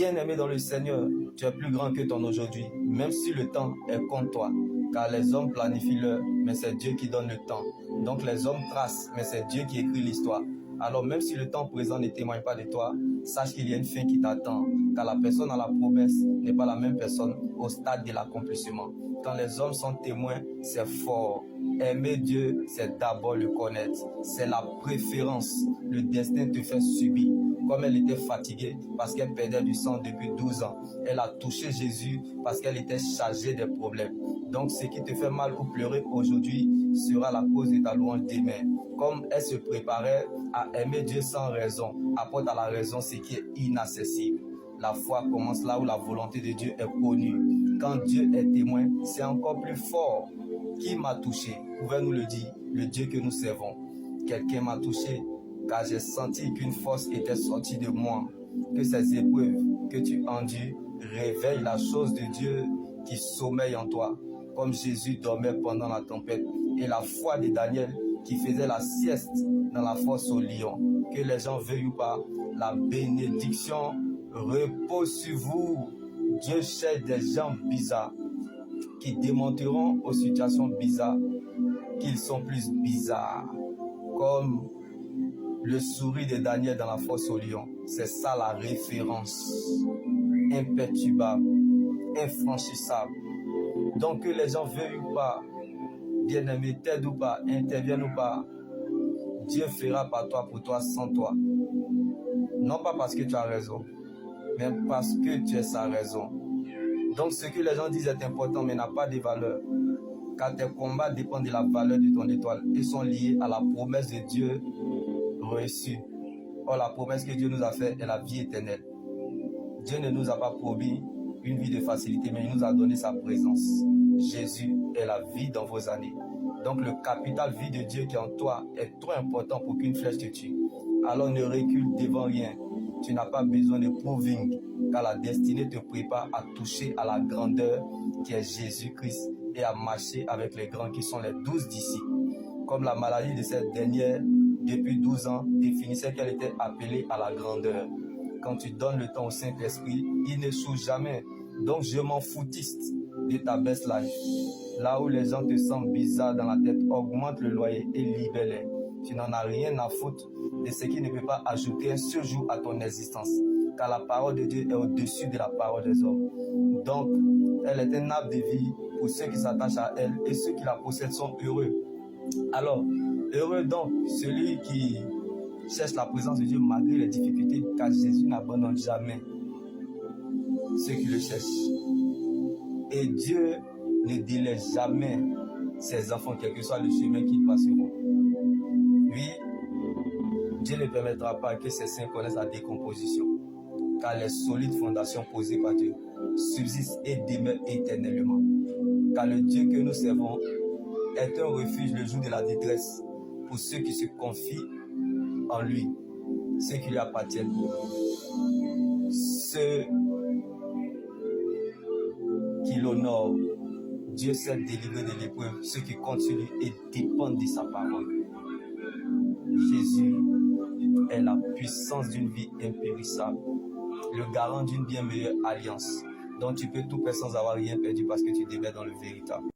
Bien-aimé dans le Seigneur, tu es plus grand que ton aujourd'hui, même si le temps est contre toi. Car les hommes planifient l'heure, mais c'est Dieu qui donne le temps. Donc les hommes tracent, mais c'est Dieu qui écrit l'histoire. Alors même si le temps présent ne témoigne pas de toi, sache qu'il y a une fin qui t'attend. Car la personne à la promesse n'est pas la même personne au stade de l'accomplissement. Quand les hommes sont témoins, c'est fort. Aimer Dieu, c'est d'abord le connaître. C'est la préférence. Le destin te fait subir. Comme elle était fatiguée parce qu'elle perdait du sang depuis 12 ans. Elle a touché Jésus parce qu'elle était chargée des problèmes. Donc ce qui te fait mal ou pleurer aujourd'hui sera la cause de ta louange demain. Comme elle se préparait à aimer Dieu sans raison, apporte à la raison ce qui est inaccessible. La foi commence là où la volonté de Dieu est connue. Quand Dieu est témoin, c'est encore plus fort. Qui m'a touché? Pouvez-nous le dire, le Dieu que nous servons. Quelqu'un m'a touché car j'ai senti qu'une force était sortie de moi. Que ces épreuves que tu endures réveillent la chose de Dieu qui sommeille en toi. Comme Jésus dormait pendant la tempête. Et la foi de Daniel qui faisait la sieste dans la fosse au lion. Que les gens veuillent ou pas, la bénédiction repose sur vous. Dieu cherche des gens bizarres qui démontreront aux situations bizarres qu'ils sont plus bizarres. Comme le sourire de Daniel dans la fosse au lion. C'est ça la référence. Imperturbable, infranchissable. Donc que les gens veuillent ou pas, bien-aimés, t'aident ou pas, interviennent ou pas, Dieu fera par toi, pour toi, sans toi. Non pas parce que tu as raison, mais parce que tu es sa raison. Donc ce que les gens disent est important, mais n'a pas de valeur. Car tes combats dépendent de la valeur de ton étoile et sont liés à la promesse de Dieu reçue. Or, la promesse que Dieu nous a faite est la vie éternelle. Dieu ne nous a pas promis une vie de facilité, mais il nous a donné sa présence. Jésus est la vie dans vos années. Donc le capital vie de Dieu qui est en toi est trop important pour qu'une flèche te tue. Alors ne recule devant rien. Tu n'as pas besoin de proving, car la destinée te prépare à toucher à la grandeur qui est Jésus-Christ et à marcher avec les grands qui sont les 12 disciples. Comme la maladie de cette dernière, depuis 12 ans, définissait qu'elle était appelée à la grandeur. Quand tu donnes le temps au Saint-Esprit, il n'échoue jamais. Donc je m'en foutiste de ta best life. Là où les gens te sentent bizarre dans la tête, augmente le loyer et libère-les. Tu n'en as rien à foutre de ce qui ne peut pas ajouter un seul jour à ton existence. Car la parole de Dieu est au-dessus de la parole des hommes. Donc, elle est un arbre de vie pour ceux qui s'attachent à elle et ceux qui la possèdent sont heureux. Alors, heureux donc celui qui cherche la présence de Dieu malgré les difficultés, car Jésus n'abandonne jamais ceux qui le cherchent. Et Dieu ne délaisse jamais ses enfants, quel que soit le chemin qu'ils passeront. Oui, Dieu ne permettra pas que ses saints connaissent la décomposition, car les solides fondations posées par Dieu subsistent et demeurent éternellement. Car le Dieu que nous servons est un refuge le jour de la détresse pour ceux qui se confient en lui, ceux qui lui appartiennent, ceux qui l'honorent. Dieu sait délivrer de l'épreuve ceux qui comptent sur lui et dépendent de sa parole. Jésus est la puissance d'une vie impérissable, le garant d'une bien meilleure alliance, dont tu peux tout faire sans avoir rien perdu parce que tu demeures dans le véritable.